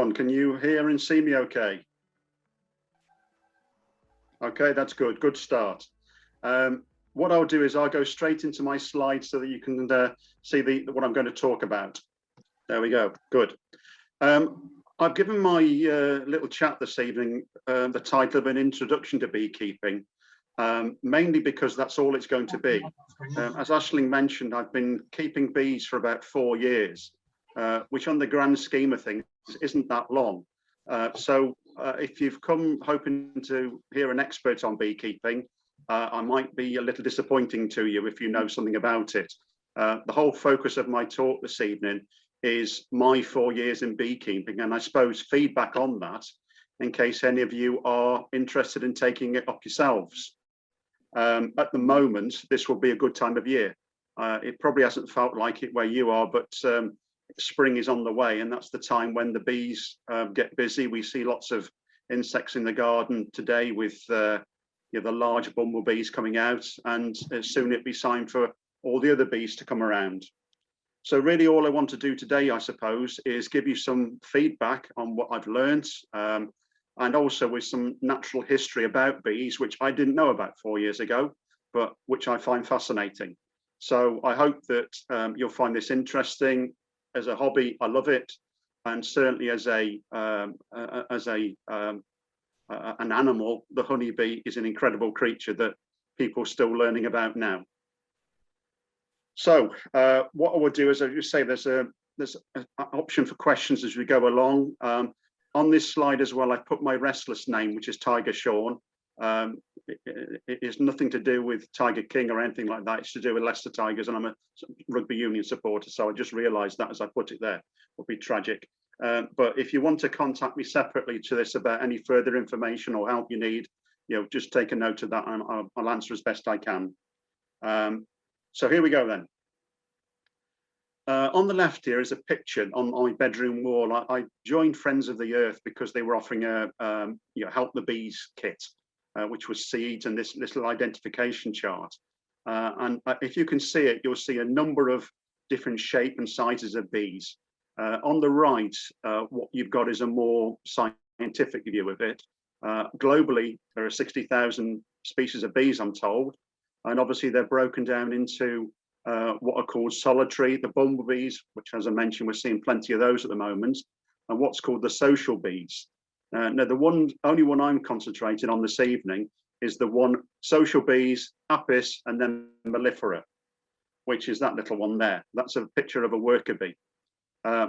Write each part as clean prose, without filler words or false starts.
Shaun, can you hear and see me okay? Okay, that's good. Good start. What I'll do is I'll go straight into my slides so that you can see what I'm going to talk about. There we go. Good. I've given my little chat this evening the title of an introduction to beekeeping, mainly because that's all it's going to be. As Aisling mentioned, I've been keeping bees for about 4 years, which on the grand scheme of things isn't that long. So if you've come hoping to hear an expert on beekeeping, I might be a little disappointing to you if you know something about it. The whole focus of my talk this evening is my 4 years in beekeeping, and I suppose feedback on that in case any of you are interested in taking it up yourselves. At the moment, this will be a good time of year. It probably hasn't felt like it where you are, but spring is on the way, and that's the time when the bees get busy. We see lots of insects in the garden today with the large bumblebees coming out, and soon it'll be time for all the other bees to come around. So really all I want to do today, I suppose, is give you some feedback on what I've learned, and also with some natural history about bees, which I didn't know about 4 years ago, but which I find fascinating. So I hope that you'll find this interesting. As a hobby, I love it, and certainly as an animal, the honeybee is an incredible creature that people are still learning about now. So what I will do is, as you say, there's an option for questions as we go along. On this slide as well, I put my restless name, which is Tiger Shaun. It is nothing to do with Tiger King or anything like that. It's to do with Leicester Tigers, and I'm a rugby union supporter, so I just realised that as I put it there. It would be tragic. But if you want to contact me separately to this about any further information or help you need, just take a note of that, and I'll answer as best I can. So here we go then. On the left here is a picture on my bedroom wall. I joined Friends of the Earth because they were offering a Help the Bees kit, which was seeds and this little identification chart. And if you can see it, you'll see a number of different shape and sizes of bees. On the right, what you've got is a more scientific view of it. Globally, there are 60,000 species of bees, I'm told. And obviously they're broken down into what are called solitary, the bumblebees, which, as I mentioned, we're seeing plenty of those at the moment, and what's called the social bees. Now, the only one I'm concentrating on this evening is the one social bees, apis, and then mellifera, which is that little one there. That's a picture of a worker bee.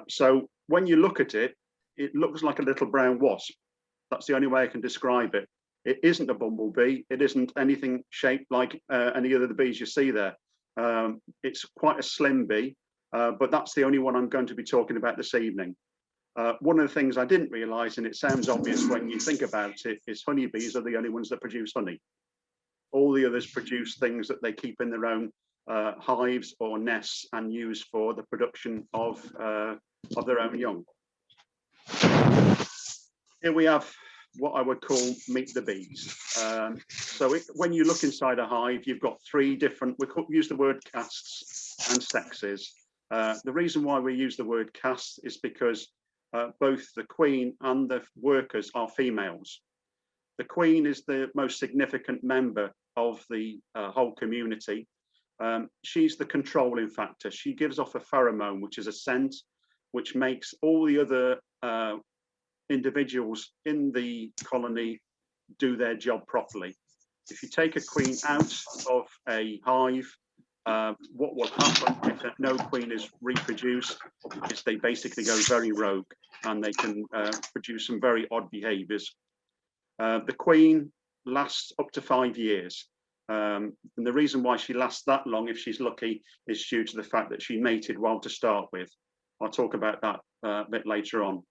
So when you look at it, it looks like a little brown wasp. That's the only way I can describe it. It isn't a bumblebee. It isn't anything shaped like any other of the bees you see there. It's quite a slim bee, but that's the only one I'm going to be talking about this evening. One of the things I didn't realise, and it sounds obvious when you think about it, is honeybees are the only ones that produce honey. All the others produce things that they keep in their own hives or nests and use for the production of their own young. Here we have what I would call meet the bees. When you look inside a hive, you've got 3 different, we use the word castes and sexes. The reason why we use the word caste is because both the queen and the workers are females. The queen is the most significant member of the whole community. She's the controlling factor. She gives off a pheromone, which is a scent, which makes all the other individuals in the colony do their job properly. If you take a queen out of a hive, what will happen if no queen is reproduced is they basically go very rogue, and they can produce some very odd behaviors. The queen lasts up to 5 years. And the reason why she lasts that long, if she's lucky, is due to the fact that she mated well to start with. I'll talk about that a bit later on.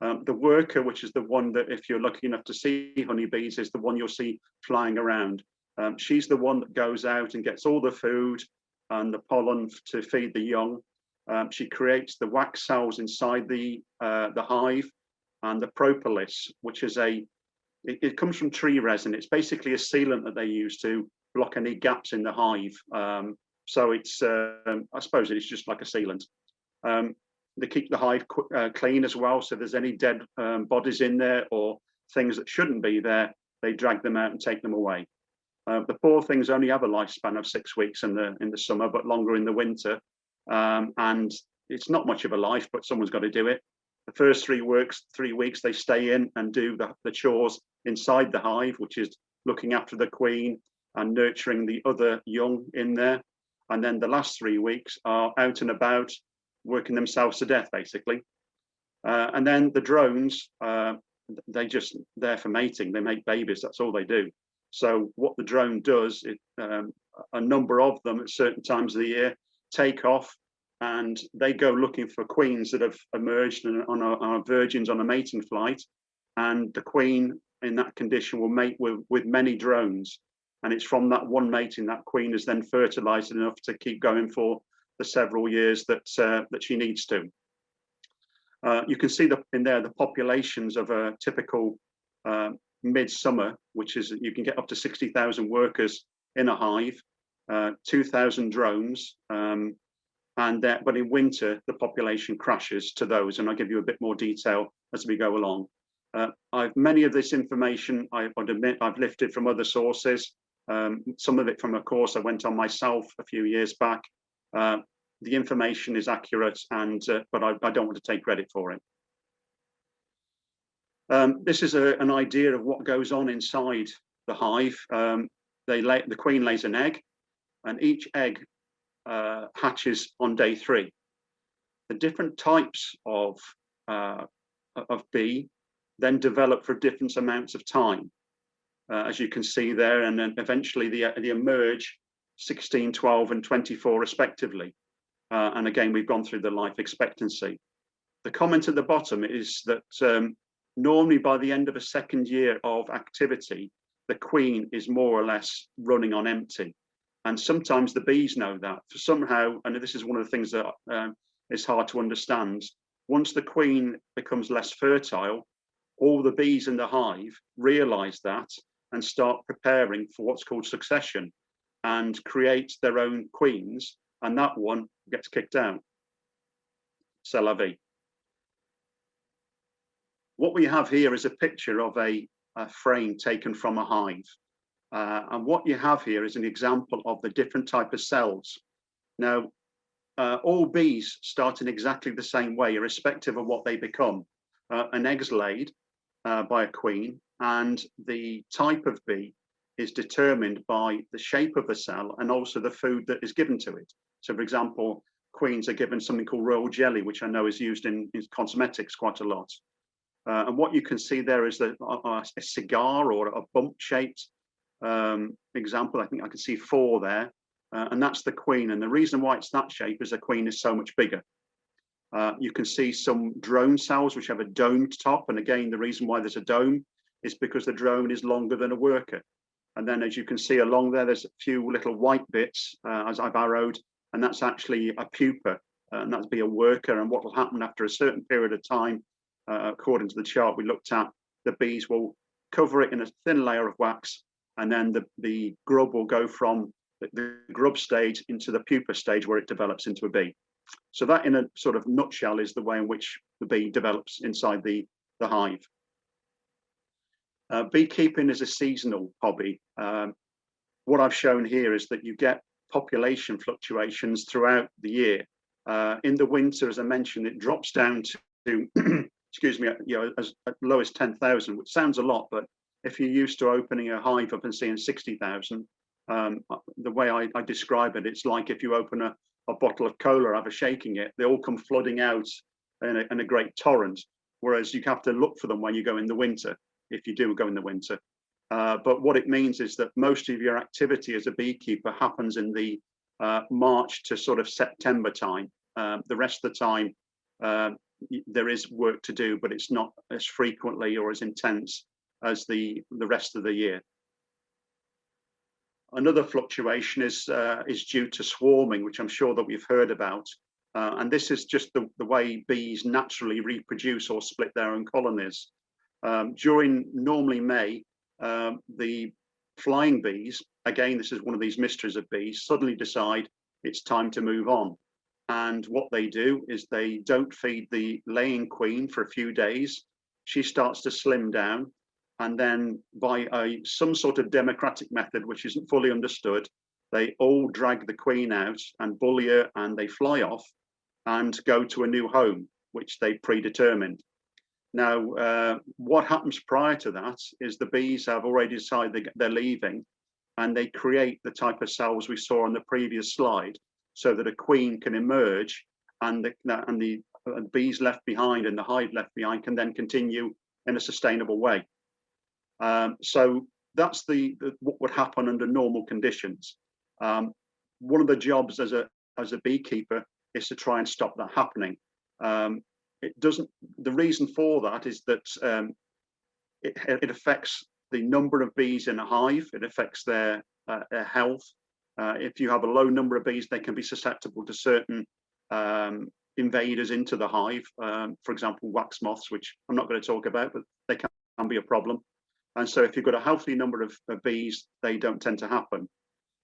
The worker, which is the one that, if you're lucky enough to see honeybees, is the one you'll see flying around. She's the one that goes out and gets all the food and the pollen to feed the young. She creates the wax cells inside the hive, and the propolis, which is it comes from tree resin. It's basically a sealant that they use to block any gaps in the hive. So it's, I suppose it's just like a sealant. they keep the hive clean as well. So if there's any dead bodies in there or things that shouldn't be there, they drag them out and take them away. The poor things only have a lifespan of 6 weeks in the summer, but longer in the winter. And it's not much of a life, but someone's got to do it. The first 3 weeks, they stay in and do the chores inside the hive, which is looking after the queen and nurturing the other young in there. And then the last 3 weeks are out and about, working themselves to death, basically. And then the drones, they just there for mating. They make babies. That's all they do. So what the drone does, a number of them at certain times of the year take off, and they go looking for queens that have emerged and are virgins on a mating flight. And the queen in that condition will mate with many drones. And it's from that one mating that queen is then fertilized enough to keep going for the several years that she needs to. You can see in there the populations of a typical midsummer, which is you can get up to 60,000 workers in a hive, 2,000 drones, but in winter the population crashes to those, and I'll give you a bit more detail as we go along. Many of this information I would admit I've lifted from other sources, some of it from a course I went on myself a few years back. The information is accurate, but I don't want to take credit for it. This is an idea of what goes on inside the hive. The queen lays an egg, and each egg hatches on day 3. The different types of bee then develop for different amounts of time, as you can see there, and then eventually they emerge 16, 12, and 24 respectively. And again, we've gone through the life expectancy. The comment at the bottom is that normally by the end of a second year of activity, the queen is more or less running on empty. And sometimes the bees know that. For somehow, and this is one of the things that is hard to understand, once the queen becomes less fertile, all the bees in the hive realize that and start preparing for what's called succession and create their own queens, and that one gets kicked out. C'est la vie. What we have here is a picture of a frame taken from a hive. And what you have here is an example of the different type of cells. Now, all bees start in exactly the same way, irrespective of what they become. An egg's laid by a queen, and the type of bee is determined by the shape of the cell and also the food that is given to it. So, for example, queens are given something called royal jelly, which I know is used in cosmetics quite a lot. And what you can see there is a cigar or a bump-shaped example. I think I can see 4 there, and that's the queen. And the reason why it's that shape is the queen is so much bigger. You can see some drone cells which have a domed top, and again, the reason why there's a dome is because the drone is longer than a worker. And then, as you can see along there, there's a few little white bits as I've arrowed, and that's actually a pupa, and that'd be a worker. And what will happen after a certain period of time, according to the chart we looked at, the bees will cover it in a thin layer of wax, and then the grub will go from the grub stage into the pupa stage, where it develops into a bee. So that, in a sort of nutshell, is the way in which the bee develops inside the hive. Beekeeping is a seasonal hobby. What I've shown here is that you get population fluctuations throughout the year. In the winter, as I mentioned, it drops down to excuse me, as low as 10,000, which sounds a lot, but if you're used to opening a hive up and seeing 60,000, the way I describe it, it's like if you open a bottle of cola, have a shaking it, they all come flooding out in a great torrent, whereas you have to look for them when you go in the winter, if you do go in the winter. But what it means is that most of your activity as a beekeeper happens in the March to sort of September time. The rest of the time, there is work to do, but it's not as frequently or as intense as the rest of the year. Another fluctuation is due to swarming, which I'm sure that we've heard about. And this is just the way bees naturally reproduce or split their own colonies. During normally May, the flying bees, again, this is one of these mysteries of bees, suddenly decide it's time to move on. And what they do is they don't feed the laying queen for a few days. She starts to slim down. And then by some sort of democratic method, which isn't fully understood, they all drag the queen out and bully her, and they fly off and go to a new home, which they predetermined. Now, what happens prior to that is the bees have already decided they're leaving, and they create the type of cells we saw on the previous slide, so that a queen can emerge, and the bees left behind and the hive left behind can then continue in a sustainable way. So that's what would happen under normal conditions. One of the jobs as a beekeeper is to try and stop that happening. It doesn't. The reason for that is that it affects the number of bees in a hive. It affects their health. If you have a low number of bees, they can be susceptible to certain invaders into the hive. For example, wax moths, which I'm not going to talk about, but they can be a problem. And so if you've got a healthy number of bees, they don't tend to happen.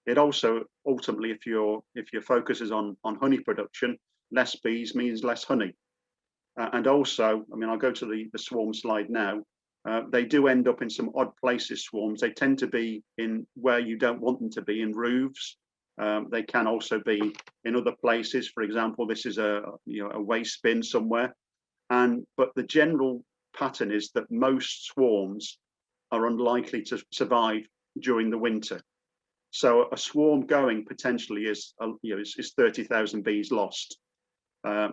It also, ultimately, if your focus is on honey production, less bees means less honey. And also, I mean, I'll go to the swarm slide now. They do end up in some odd places, swarms. They tend to be in where you don't want them to be, in roofs. They can also be in other places. For example, this is a waste bin somewhere. But the general pattern is that most swarms are unlikely to survive during the winter. So a swarm going potentially is 30,000 bees lost.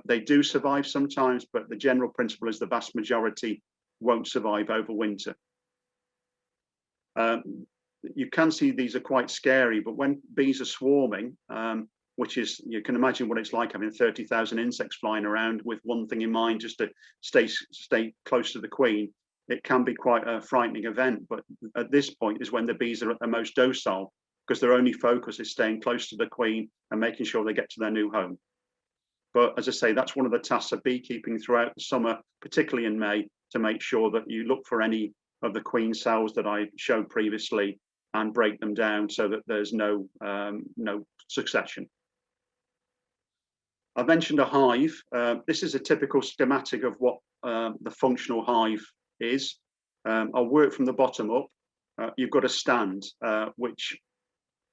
They do survive sometimes, but the general principle is the vast majority won't survive over winter. You can see these are quite scary, but when bees are swarming, which is, you can imagine what it's like having 30,000 insects flying around with one thing in mind, just to stay close to the queen. It can be quite a frightening event, but at this point is when the bees are at their most docile, because their only focus is staying close to the queen and making sure they get to their new home. But as I say, that's one of the tasks of beekeeping throughout the summer, particularly in May, to make sure that you look for any of the queen cells that I showed previously and break them down so that there's no succession. I mentioned a hive. This is a typical schematic of what the functional hive is. I'll work from the bottom up. You've got a stand, which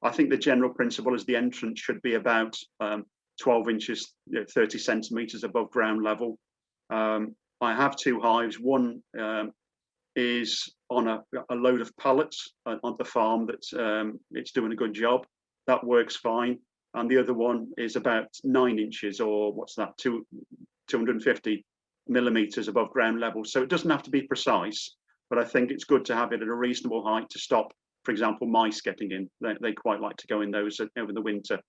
I think the general principle is the entrance should be about 12 inches, 30 centimeters above ground level. I have two hives. One is on a load of pallets on the farm that's it's doing a good job. That works fine. And the other one is about 9 inches, or what's that, 250 millimeters above ground level. So it doesn't have to be precise, but I think it's good to have it at a reasonable height to stop, for example, mice getting in. They quite like to go in those over the winter.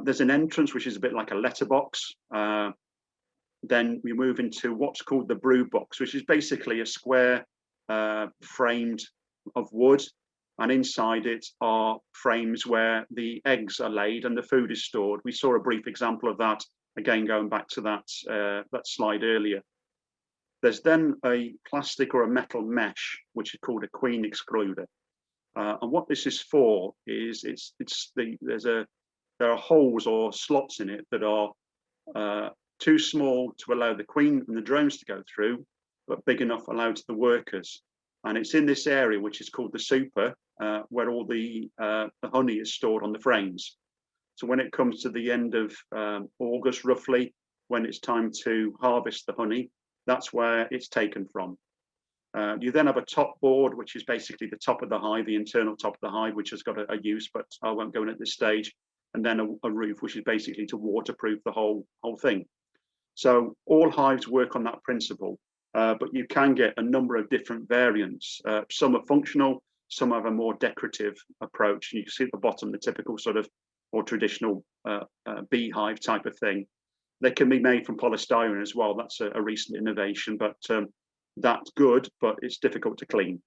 There's an entrance, which is a bit like a letterbox. Then we move into what's called the brood box, which is basically a square framed of wood. And inside it are frames where the eggs are laid and the food is stored. We saw a brief example of that, again, going back to that slide earlier. There's then a plastic or a metal mesh, which is called a queen excluder. And what this is for is there are holes or slots in it that are too small to allow the queen and the drones to go through, but big enough allowed to the workers. And it's in this area, which is called the super, where all the honey is stored on the frames. So when it comes to the end of August, roughly, when it's time to harvest the honey, that's where it's taken from. You then have a top board, which is basically the top of the hive, the internal top of the hive, which has got a use, but I won't go in at this stage. And then a roof, which is basically to waterproof the whole thing. So all hives work on that principle. But you can get a number of different variants. Some are functional, some have a more decorative approach. And you can see at the bottom the typical sort of more traditional beehive type of thing. They can be made from polystyrene as well. That's a recent innovation, but that's good, but it's difficult to clean.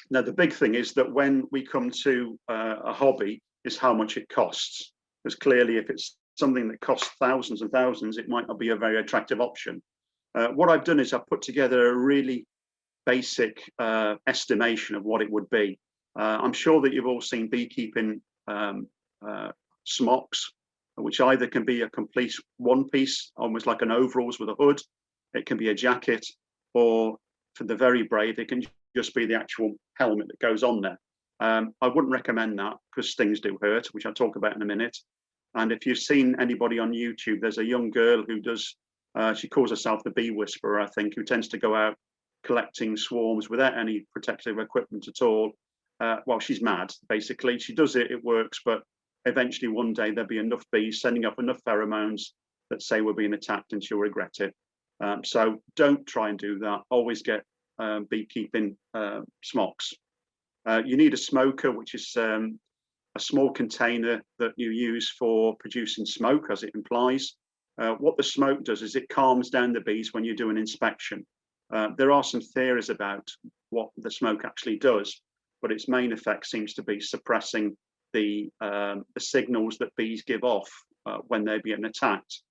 Now, the big thing is that when we come to a hobby is how much it costs. Because clearly, if it's something that costs thousands and thousands, it might not be a very attractive option. What I've done is I've put together a really basic estimation of what it would be. I'm sure that you've all seen beekeeping smocks, which either can be a complete one piece, almost like an overalls with a hood. It can be a jacket, or for the very brave, it can just be the actual helmet that goes on there. I wouldn't recommend that because stings do hurt, which I'll talk about in a minute. And if you've seen anybody on YouTube, there's a young girl who does, she calls herself the bee whisperer, I think, who tends to go out collecting swarms without any protective equipment at all. Well, she's mad, basically. She does it, it works, but eventually one day there'll be enough bees sending up enough pheromones that say we're being attacked, and she'll regret it. So don't try and do that. Always get beekeeping smocks. You need a smoker, which is a small container that you use for producing smoke, as it implies. What the smoke does is it calms down the bees when you do an inspection. There are some theories about what the smoke actually does, but its main effect seems to be suppressing the signals that bees give off when they're being attacked.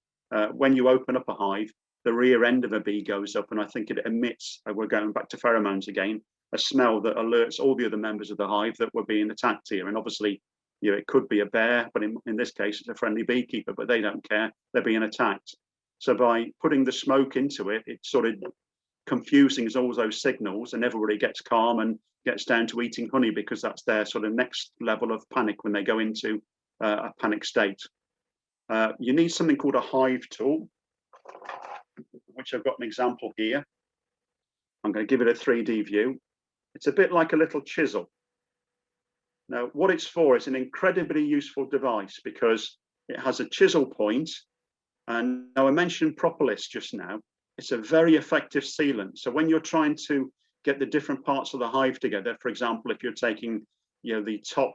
When you open up a hive, the rear end of a bee goes up, and I think it emits, we're going back to pheromones again, a smell that alerts all the other members of the hive that we're being attacked here. And obviously, you know, it could be a bear, but in this case, it's a friendly beekeeper, but they don't care, they're being attacked. So by putting the smoke into it, it's sort of confusing all those signals, and everybody gets calm and gets down to eating honey, because that's their sort of next level of panic when they go into a panic state. You need something called a hive tool, which I've got an example here. I'm going to give it a 3D view. It's a bit like a little chisel. Now, what it's for is an incredibly useful device because it has a chisel point. And now I mentioned propolis just now. It's a very effective sealant. So when you're trying to get the different parts of the hive together, for example, if you're taking, you know, the top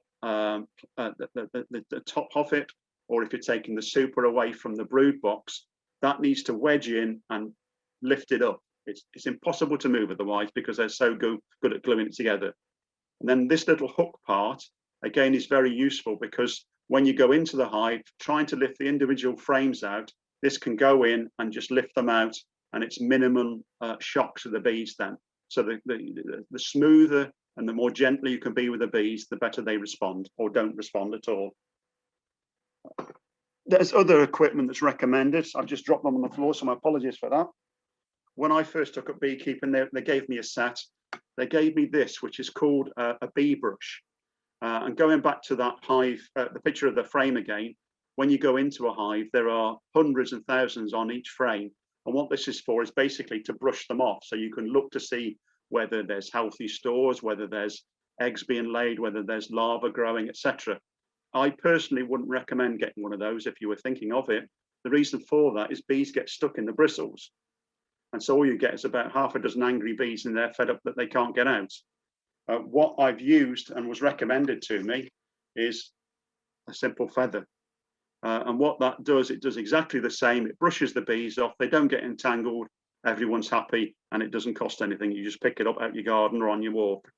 top of it, or if you're taking the super away from the brood box, that needs to wedge in and lift it up. It's impossible to move otherwise because they're so good at gluing it together. And then this little hook part, again, is very useful because when you go into the hive, trying to lift the individual frames out, this can go in and just lift them out, and it's minimum shock to the bees then. So the smoother and the more gently you can be with the bees, the better they respond or don't respond at all. There's other equipment that's recommended. I've just dropped them on the floor, so my apologies for that. When I first took up beekeeping, they gave me a set. They gave me this, which is called a bee brush. And going back to that hive, the picture of the frame again, when you go into a hive, there are hundreds and thousands on each frame. And what this is for is basically to brush them off. So you can look to see whether there's healthy stores, whether there's eggs being laid, whether there's larvae growing, etc. I personally wouldn't recommend getting one of those if you were thinking of it. The reason for that is bees get stuck in the bristles. And so all you get is about half a dozen angry bees, and they're fed up that they can't get out. What I've used and was recommended to me is a simple feather. And what that does, it does exactly the same. It brushes the bees off. They don't get entangled. Everyone's happy, and it doesn't cost anything. You just pick it up out your garden or on your walk.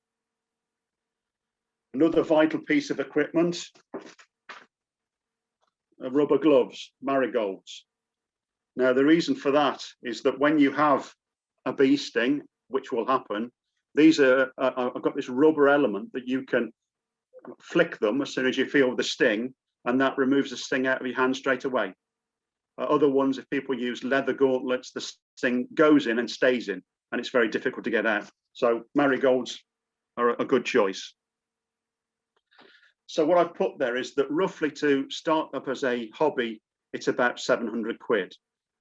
Another vital piece of equipment, rubber gloves, marigolds. Now, the reason for that is that when you have a bee sting, which will happen, these are, I've got this rubber element that you can flick them as soon as you feel the sting, and that removes the sting out of your hand straight away. Other ones, if people use leather gauntlets, the sting goes in and stays in, and it's very difficult to get out. So marigolds are a good choice. So what I've put there is that roughly to start up as a hobby, it's about 700 quid.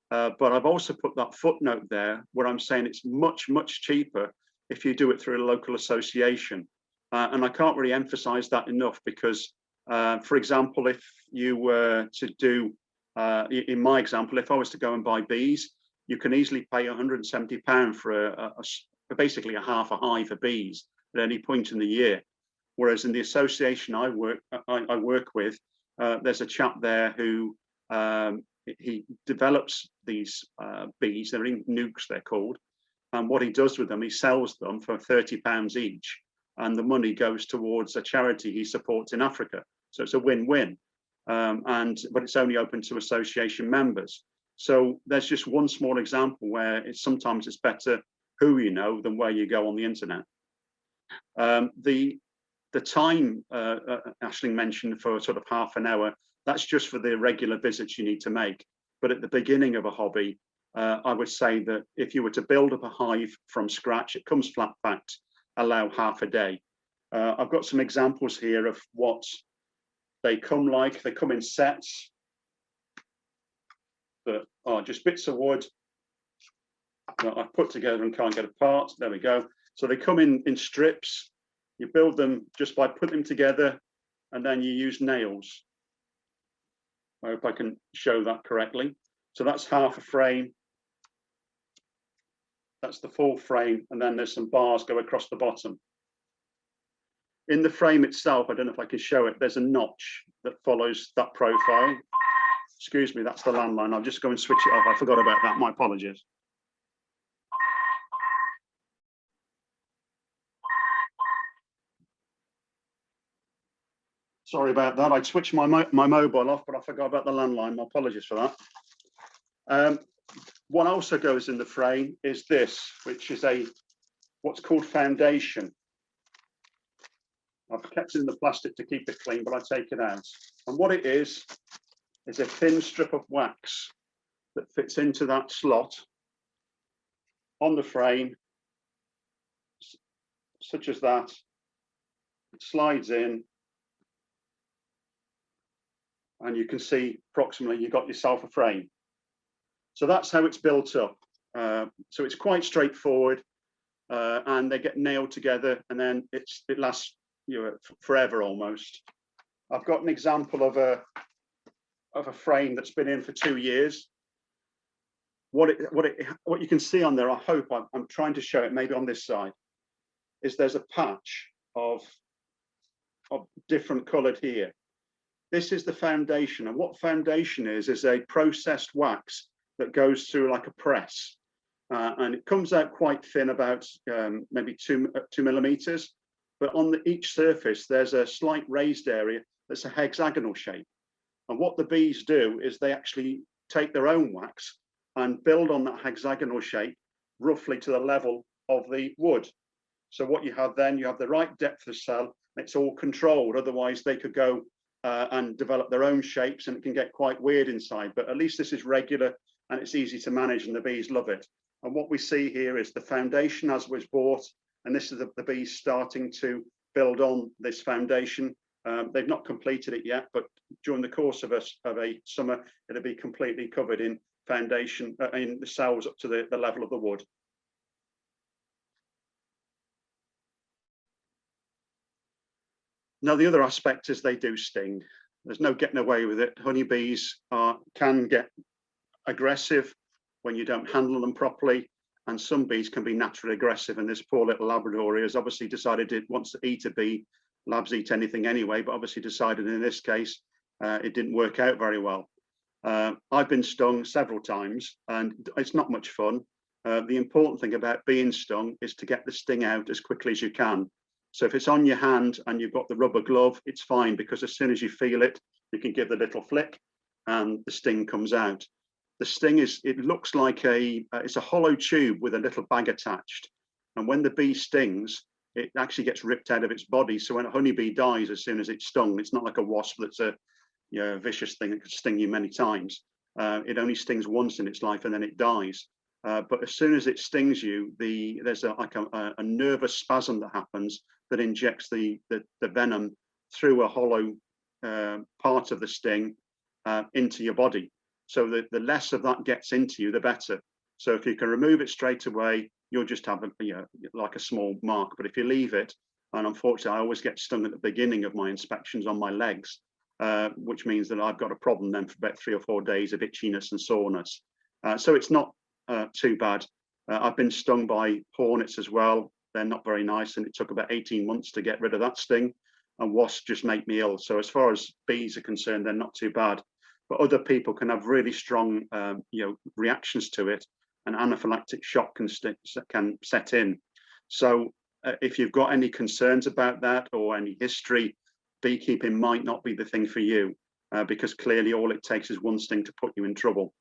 But I've also put that footnote there where I'm saying it's much, much cheaper if you do it through a local association. And I can't really emphasize that enough because, for example, if you were to do, in my example, if I was to go and buy bees, you can easily pay £170 for basically a half a hive of bees at any point in the year. Whereas in the association I work with, there's a chap there who he develops these bees. They're in nukes, they're called. And what he does with them, he sells them for £30 each. And the money goes towards a charity he supports in Africa. So it's a win-win. But it's only open to association members. So there's just one small example where sometimes it's better who you know than where you go on the internet. The time Aisling mentioned for sort of half an hour, That's just for the regular visits you need to make. But at the beginning of a hobby, I would say that if you were to build up a hive from scratch, it comes flat packed, allow half a day. I've got some examples here of what they come like. They come in sets that are just bits of wood that I've put together and can't get apart. There we go. So they come in strips. You build them just by putting them together, and then you use nails. I hope I can show that correctly. So that's half a frame. That's the full frame, and then there's some bars go across the bottom. In the frame itself, I don't know if I can show it, there's a notch that follows that profile. Excuse me, that's the landline. I'll just go and switch it off. I forgot about that. My apologies. Sorry about that. I'd switched my mobile off, but I forgot about the landline. My apologies for that. What also goes in the frame is this, which is what's called foundation. I've kept it in the plastic to keep it clean, but I take it out. And what it is a thin strip of wax that fits into that slot on the frame, such as that. It slides in, and you can see approximately you've got yourself a frame. So that's how it's built up. So it's quite straightforward, and they get nailed together, and then it lasts forever almost. I've got an example of a frame that's been in for 2 years. What you can see on there, I hope I'm trying to show it maybe on this side, is there's a patch of different coloured here. This is the foundation, and what foundation is a processed wax that goes through like a press, and it comes out quite thin, about maybe 2 millimeters. But on each surface, there's a slight raised area that's a hexagonal shape. And what the bees do is they actually take their own wax and build on that hexagonal shape roughly to the level of the wood. So what you have then, you have the right depth of cell. It's all controlled. Otherwise, they could go and develop their own shapes, and it can get quite weird inside. But at least this is regular, and it's easy to manage, and the bees love it. And what we see here is the foundation as was bought, and this is the bees starting to build on this foundation. They've not completed it yet, but during the course of a summer, it'll be completely covered in foundation, in the cells up to the level of the wood. Now, the other aspect is they do sting. There's no getting away with it. Honeybees can get aggressive when you don't handle them properly, and some bees can be naturally aggressive. And this poor little Labrador has obviously decided it wants to eat a bee. Labs eat anything anyway, but obviously decided in this case it didn't work out very well. I've been stung several times, and it's not much fun. The important thing about being stung is to get the sting out as quickly as you can. So if it's on your hand and you've got the rubber glove, it's fine, because as soon as you feel it, you can give the little flick and the sting comes out. The sting it looks like it's a hollow tube with a little bag attached. And when the bee stings, it actually gets ripped out of its body. So when a honeybee dies as soon as it's stung, it's not like a wasp that's a vicious thing that could sting you many times. It only stings once in its life and then it dies. But as soon as it stings you, there's a nervous spasm that happens that injects the venom through a hollow part of the sting into your body. So the less of that gets into you, the better. So if you can remove it straight away, you'll just have like a small mark. But if you leave it, and unfortunately I always get stung at the beginning of my inspections on my legs, which means that I've got a problem then for about 3 or 4 days of itchiness and soreness. So it's not too bad. I've been stung by hornets as well. They're not very nice, and it took about 18 months to get rid of that sting. And wasps just make me ill. So as far as bees are concerned, they're not too bad. But other people can have really strong reactions to it, and anaphylactic shock can set in. So if you've got any concerns about that or any history, beekeeping might not be the thing for you, because clearly all it takes is one sting to put you in trouble.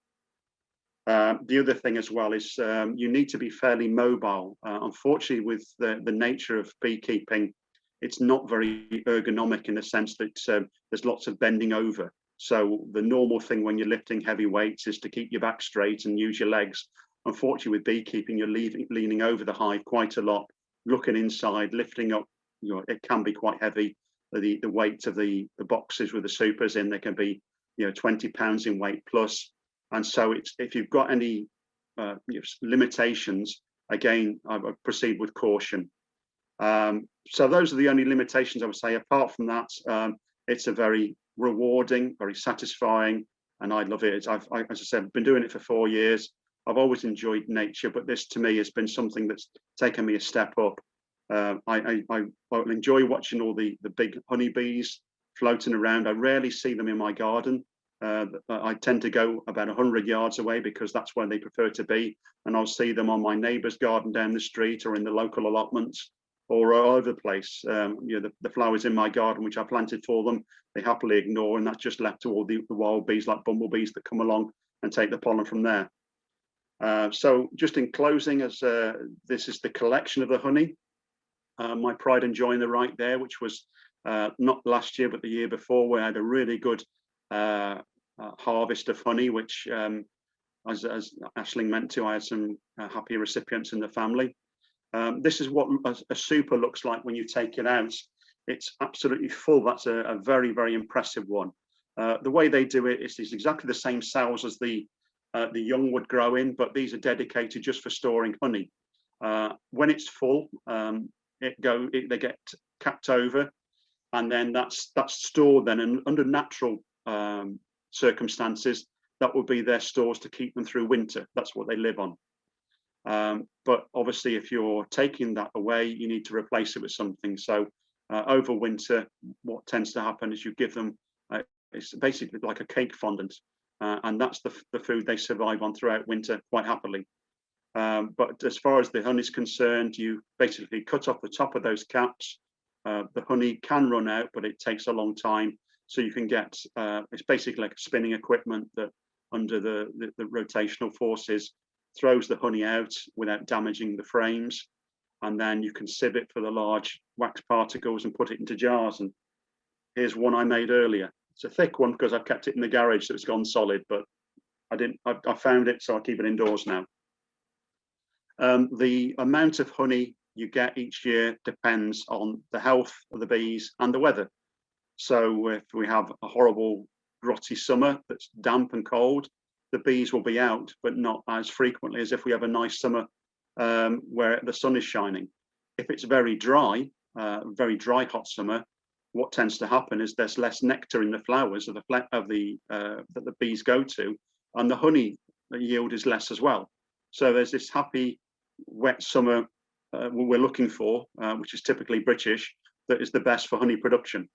The other thing as well is you need to be fairly mobile. Unfortunately, with the nature of beekeeping, it's not very ergonomic in the sense that there's lots of bending over. So the normal thing when you're lifting heavy weights is to keep your back straight and use your legs. Unfortunately, with beekeeping, you're leaning over the hive quite a lot, looking inside, lifting up. It can be quite heavy. The weight of the boxes with the supers in, they can be 20 pounds in weight plus. And so if you've got any limitations, again, I would proceed with caution. So those are the only limitations I would say. Apart from that, it's a very rewarding, very satisfying, and I love it. As I said, I've been doing it for 4 years. I've always enjoyed nature, but this to me has been something that's taken me a step up. I enjoy watching all the big honeybees floating around. I rarely see them in my garden. I tend to go about 100 yards away because that's where they prefer to be, and I'll see them on my neighbour's garden down the street or in the local allotments or all over the place. The flowers in my garden, which I planted for them, they happily ignore, and that's just left to all the wild bees like bumblebees that come along and take the pollen from there. So just in closing, as this is the collection of the honey, my pride and joy in the right there, which was not last year, but the year before, where I had a really good harvest of honey, which as Aisling meant to, I had some happy recipients in the family. This is what a super looks like when you take it out. It's absolutely full. That's a very, very impressive one. The way they do it is exactly the same cells as the young would grow in, but these are dedicated just for storing honey. When it's full, they get capped over, and then that's stored then, and under natural circumstances, that would be their stores to keep them through winter. That's what they live on. But obviously, if you're taking that away, you need to replace it with something. So over winter, what tends to happen is you give them, it's basically like a cake fondant, and that's the food they survive on throughout winter quite happily. But as far as the honey is concerned, you basically cut off the top of those caps. The honey can run out, but it takes a long time. So you can get, it's basically like spinning equipment that under the rotational forces throws the honey out without damaging the frames. And then you can sieve it for the large wax particles and put it into jars. And here's one I made earlier. It's a thick one because I've kept it in the garage, so it's gone solid, but I found it, so I keep it indoors now. The amount of honey you get each year depends on the health of the bees and the weather. So if we have a horrible grotty summer that's damp and cold, the bees will be out, but not as frequently as if we have a nice summer where the sun is shining. If it's very dry hot summer, what tends to happen is there's less nectar in the flowers that the bees go to, and the honey yield is less as well. So there's this happy wet summer we're looking for, which is typically British, that is the best for honey production.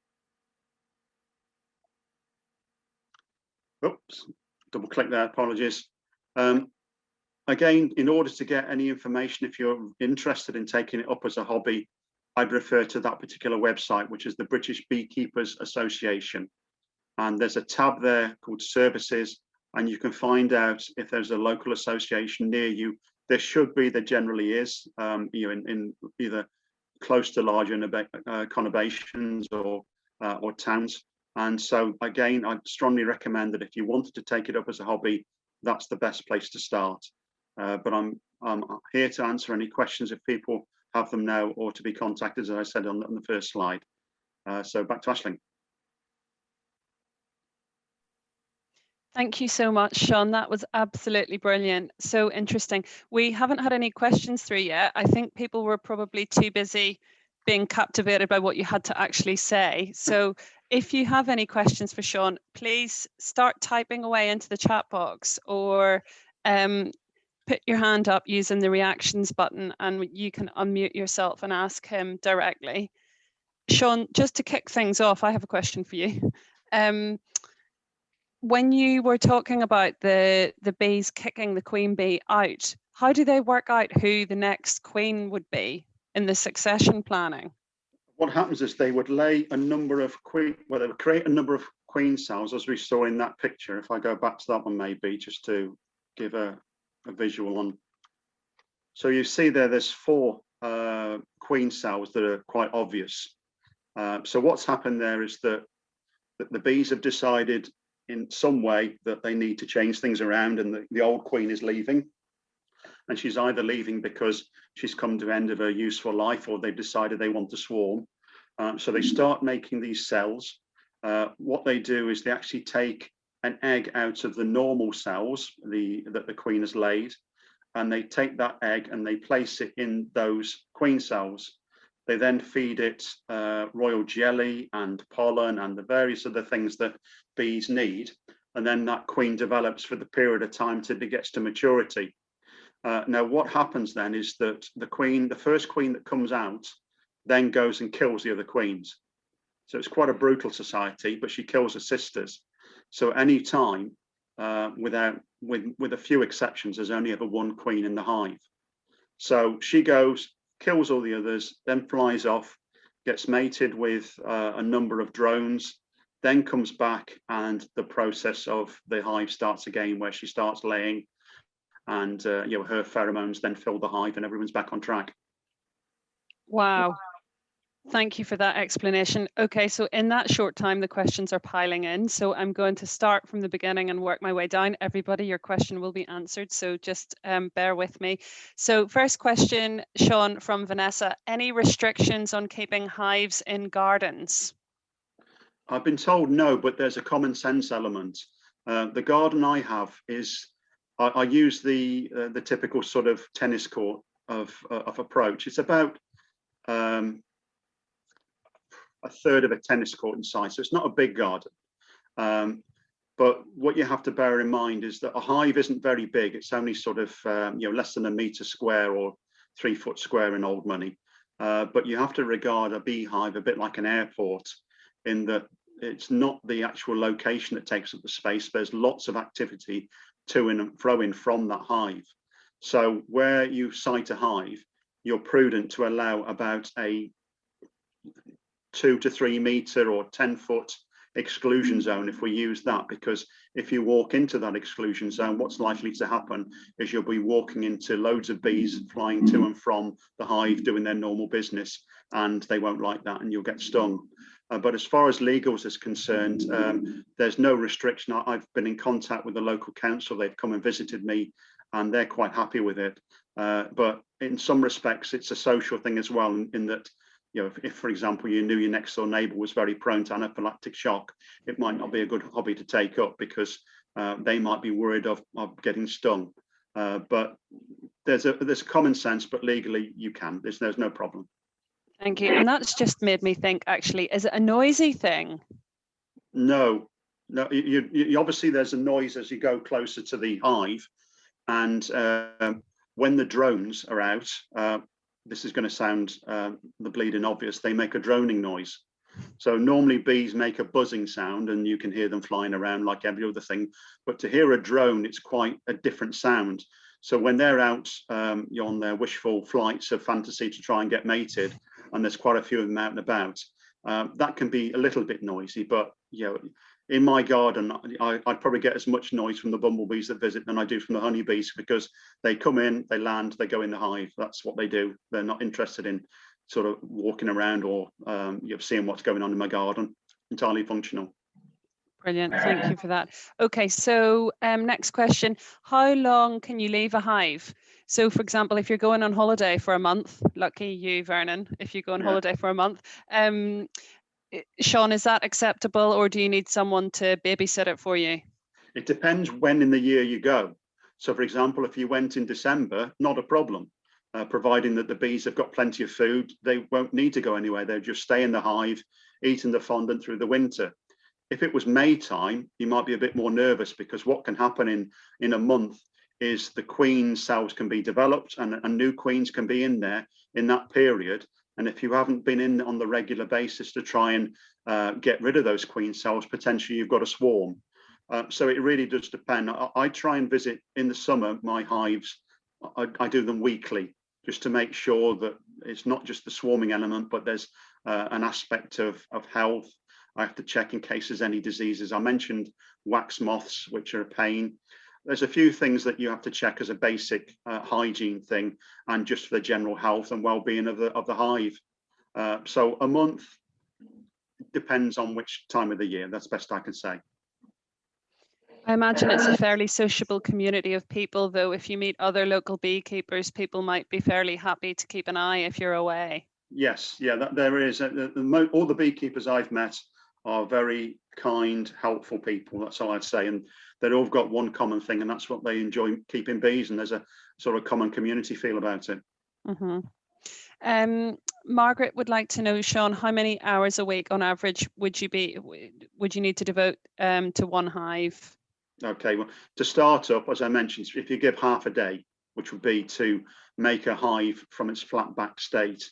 Oops, double click there, apologies. Again, in order to get any information, if you're interested in taking it up as a hobby, I'd refer to that particular website, which is the British Beekeepers Association. And there's a tab there called Services, and you can find out if there's a local association near you. There should be, there generally is, in either close to larger conurbations or towns. And so again, I'd strongly recommend that if you wanted to take it up as a hobby, that's the best place to start. But I'm here to answer any questions if people have them now, or to be contacted, as I said on the first slide. So back to Aisling. Thank you so much, Shaun. That was absolutely brilliant. So interesting. We haven't had any questions through yet. I think people were probably too busy being captivated by what you had to actually say. So if you have any questions for Shaun, please start typing away into the chat box, or put your hand up using the reactions button, and you can unmute yourself and ask him directly. Shaun, just to kick things off, I have a question for you. When you were talking about the bees kicking the queen bee out, how do they work out who the next queen would be in the succession planning? What happens is they would lay a number of they would create a number of queen cells, as we saw in that picture. If I go back to that one, maybe just to give a visual on. So you see there's 4 queen cells that are quite obvious. So what's happened there is that the bees have decided in some way that they need to change things around, and the old queen is leaving. And she's either leaving because she's come to the end of her useful life, or they've decided they want to swarm. So they start making these cells. What they do is they actually take an egg out of the normal cells that the queen has laid, and they take that egg and they place it in those queen cells. They then feed it royal jelly and pollen and the various other things that bees need. And then that queen develops for the period of time till it gets to maturity. Now, what happens then is that the first queen that comes out then goes and kills the other queens. So it's quite a brutal society, but she kills her sisters. So any time, with a few exceptions, there's only ever one queen in the hive. So she goes, kills all the others, then flies off, gets mated with a number of drones, then comes back, and the process of the hive starts again, where she starts laying, and her pheromones then fill the hive, and everyone's back on track. Wow. Thank you for that explanation. Okay, so in that short time, the questions are piling in. So I'm going to start from the beginning and work my way down. Everybody, your question will be answered. So just bear with me. So first question, Shaun, from Vanessa. Any restrictions on keeping hives in gardens? I've been told no, but there's a common sense element. The garden I have is, I use the typical sort of tennis court of approach. It's about a third of a tennis court in size, so it's not a big garden. But what you have to bear in mind is that a hive isn't very big. It's only sort of less than a metre square or 3 foot square in old money. But you have to regard a beehive a bit like an airport, in that it's not the actual location that takes up the space. There's lots of activity to and fro in from that hive. So where you site a hive, you're prudent to allow about a 2 to 3 metre or 10-foot exclusion zone, if we use that, because if you walk into that exclusion zone, what's likely to happen is you'll be walking into loads of bees flying to and from the hive doing their normal business, and they won't like that, and you'll get stung. But as far as legals is concerned, there's no restriction. I've been in contact with the local council. They've come and visited me, and they're quite happy with it. But in some respects, it's a social thing as well, in that, if for example, you knew your next door neighbour was very prone to anaphylactic shock, it might not be a good hobby to take up, because they might be worried of getting stung. But there's common sense, but legally you can. There's no problem. Thank you. And that's just made me think, actually, is it a noisy thing? No. You obviously, there's a noise as you go closer to the hive, and when the drones are out, this is going to sound the bleeding obvious, they make a droning noise. So normally bees make a buzzing sound, and you can hear them flying around like every other thing. But to hear a drone, it's quite a different sound. So when they're out on their wishful flights of fantasy to try and get mated, and there's quite a few of them out and about, that can be a little bit noisy. But in my garden, I'd probably get as much noise from the bumblebees that visit than I do from the honeybees, because they come in, they land, they go in the hive. That's what they do. They're not interested in sort of walking around or seeing what's going on in my garden. Entirely functional. Brilliant. Thank you for that. Okay, so next question. How long can you leave a hive? So, for example, if you're going on holiday for a month, lucky you, Vernon, if you go on holiday for a month, Shaun, is that acceptable, or do you need someone to babysit it for you? It depends when in the year you go. So, for example, if you went in December, not a problem. Providing that the bees have got plenty of food, they won't need to go anywhere. They'll just stay in the hive, eating the fondant through the winter. If it was May time, you might be a bit more nervous, because what can happen in a month is the queen cells can be developed, and new queens can be in there in that period. And if you haven't been in on the regular basis to try and get rid of those queen cells, potentially you've got a swarm. So it really does depend. I try and visit in the summer my hives. I do them weekly, just to make sure that it's not just the swarming element, but there's an aspect of health. I have to check in case there's any diseases. I mentioned wax moths, which are a pain. There's a few things that you have to check as a basic hygiene thing, and just for the general health and well-being of the hive. So a month depends on which time of the year. That's best I can say. I imagine it's a fairly sociable community of people, though. If you meet other local beekeepers, people might be fairly happy to keep an eye if you're away. Yes, yeah, there is. All the beekeepers I've met are very kind, helpful people. That's all I'd say. And they've all got one common thing, and that's what they enjoy, keeping bees. And there's a sort of common community feel about it. Margaret would like to know, Shaun, how many hours a week on average would you need to devote to one hive? Okay, well, to start up, as I mentioned, if you give half a day, which would be to make a hive from its flat back state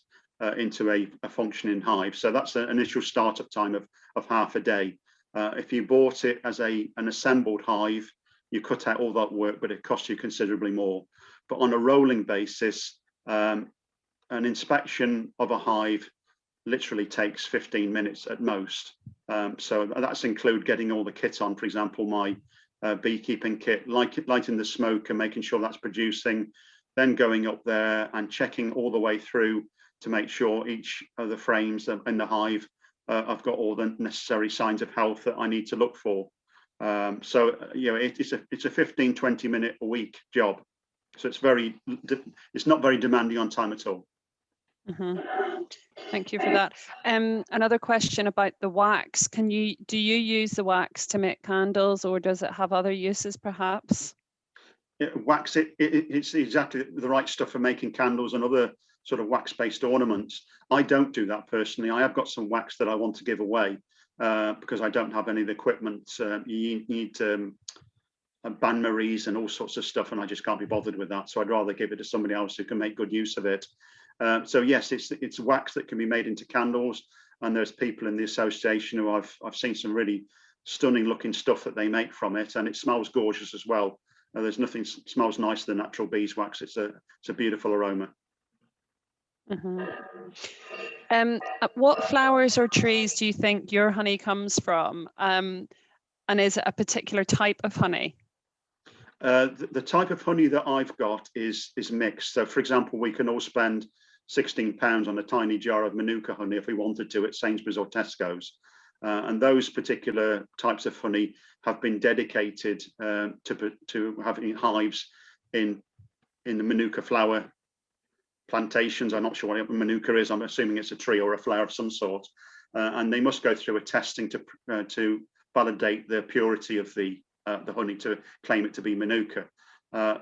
into a functioning hive. So that's an initial startup time of half a day. If you bought it as an assembled hive, you cut out all that work, but it costs you considerably more. But on a rolling basis, an inspection of a hive literally takes 15 minutes at most. So that's include getting all the kit on, for example, my beekeeping kit, lighting the smoke and making sure that's producing, then going up there and checking all the way through to make sure each of the frames in the hive I've got all the necessary signs of health that I need to look for. So it's a 15-20 minute a week job, so it's not very demanding on time at all. Thank you for that. Another question about the wax. Do you use the wax to make candles, or does it have other uses perhaps? Wax, it's exactly the right stuff for making candles and other sort of wax-based ornaments. I don't do that personally. I have got some wax that I want to give away because I don't have any of the equipment. You need bain-maries and all sorts of stuff, and I just can't be bothered with that. So I'd rather give it to somebody else who can make good use of it. So yes, it's wax that can be made into candles, and there's people in the association who I've seen some really stunning looking stuff that they make from it, and it smells gorgeous as well. There's nothing smells nicer than natural beeswax. It's a beautiful aroma. What flowers or trees do you think your honey comes from? And is it a particular type of honey? The type of honey that I've got is mixed. So, for example, we can all spend £16 on a tiny jar of Manuka honey if we wanted to at Sainsbury's or Tesco's. And those particular types of honey have been dedicated to having hives in the Manuka flower plantations. I'm not sure what Manuka is. I'm assuming it's a tree or a flower of some sort. And they must go through a testing to validate the purity of the honey to claim it to be Manuka.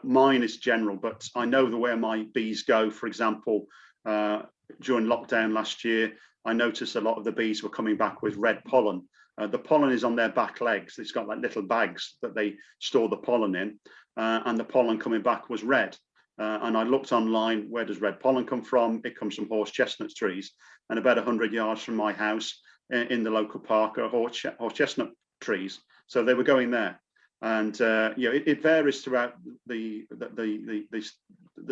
Mine is general, but I know where my bees go. For example, during lockdown last year, I noticed a lot of the bees were coming back with red pollen. The pollen is on their back legs. It's got like little bags that they store the pollen in, and the pollen coming back was red. And I looked online, where does red pollen come from? It comes from horse chestnut trees. And about 100 yards from my house in the local park are horse chestnut trees. So they were going there. And it varies throughout the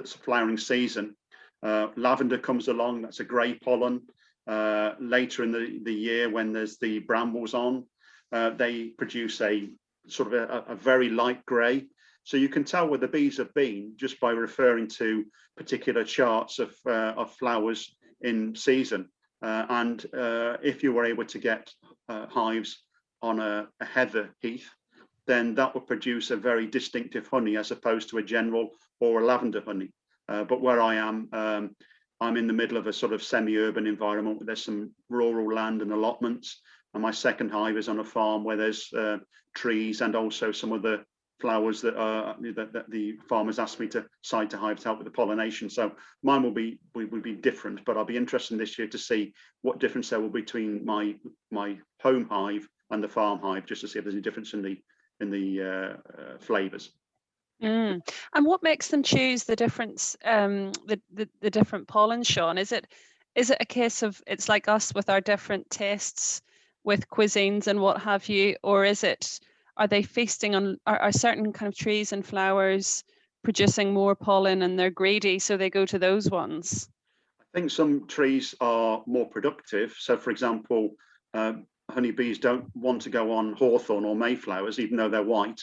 flowering season. Lavender comes along, that's a grey pollen. Later in the year, when there's the brambles on, they produce a sort of a very light grey. So you can tell where the bees have been just by referring to particular charts of flowers in season. And if you were able to get hives on a heather heath, then that would produce a very distinctive honey as opposed to a general or a lavender honey. But where I am, I'm in the middle of a sort of semi-urban environment where there's some rural land and allotments. And my second hive is on a farm where there's trees and also some of the flowers that the farmers asked me to side to hive to help with the pollination. So mine will be different, but I'll be interested this year to see what difference there will be between my home hive and the farm hive, just to see if there's a difference in the flavors. And what makes them choose the difference, the different pollen, Shaun? Is it a case of it's like us with our different tastes with cuisines and what have you, or are they feasting on are certain kind of trees and flowers producing more pollen and they're greedy, so they go to those ones? I think some trees are more productive. So, for example, honeybees don't want to go on hawthorn or mayflowers, even though they're white.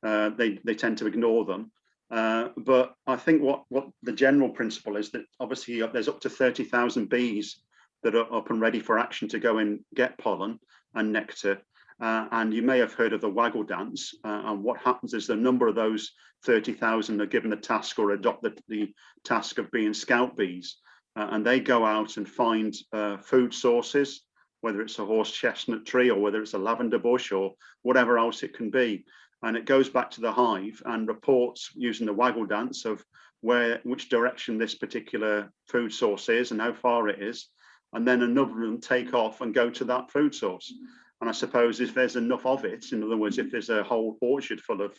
They tend to ignore them. But I think what the general principle is that obviously there's up to 30,000 bees that are up and ready for action to go and get pollen and nectar. And you may have heard of the waggle dance. And what happens is the number of those 30,000 are given the task or adopt the task of being scout bees. And they go out and find food sources, whether it's a horse chestnut tree or whether it's a lavender bush or whatever else it can be. And it goes back to the hive and reports using the waggle dance of which direction this particular food source is and how far it is. And then another of them take off and go to that food source. And I suppose if there's enough of it, in other words, if there's a whole orchard full of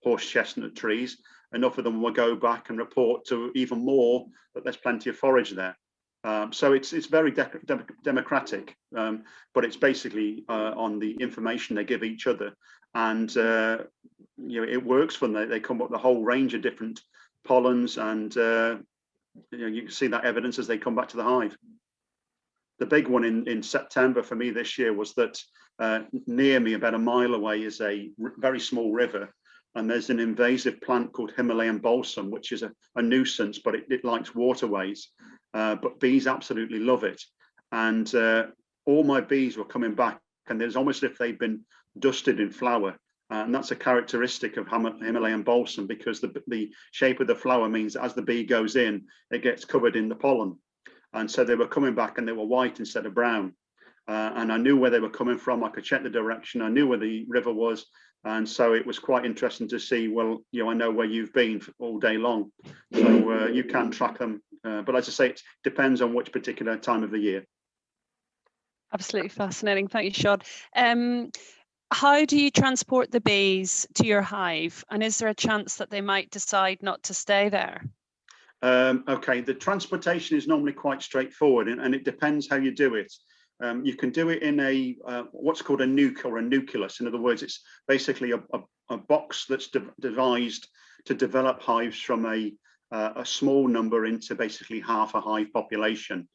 horse chestnut trees, enough of them will go back and report to even more that there's plenty of forage there. So it's very democratic, but it's basically on the information they give each other, and it works for them. They come up with a whole range of different pollens, and you can see that evidence as they come back to the hive. The big one in September for me this year was that near me, about a mile away, is a very small river. And there's an invasive plant called Himalayan balsam, which is a nuisance, but it likes waterways. But bees absolutely love it. And all my bees were coming back, and there's almost as if they've been dusted in flower. And that's a characteristic of Himalayan balsam, because the shape of the flower means that as the bee goes in, it gets covered in the pollen. And so they were coming back and they were white instead of brown. And I knew where they were coming from. I could check the direction. I knew where the river was. And so it was quite interesting to see, well, I know where you've been all day long. So you can track them. But as I say, it depends on which particular time of the year. Absolutely fascinating. Thank you, Shaun. How do you transport the bees to your hive? And is there a chance that they might decide not to stay there? Okay, the transportation is normally quite straightforward, and it depends how you do it. You can do it in a what's called a nuke or a nucleus. In other words, it's basically a box that's devised to develop hives from a small number into basically half a hive population.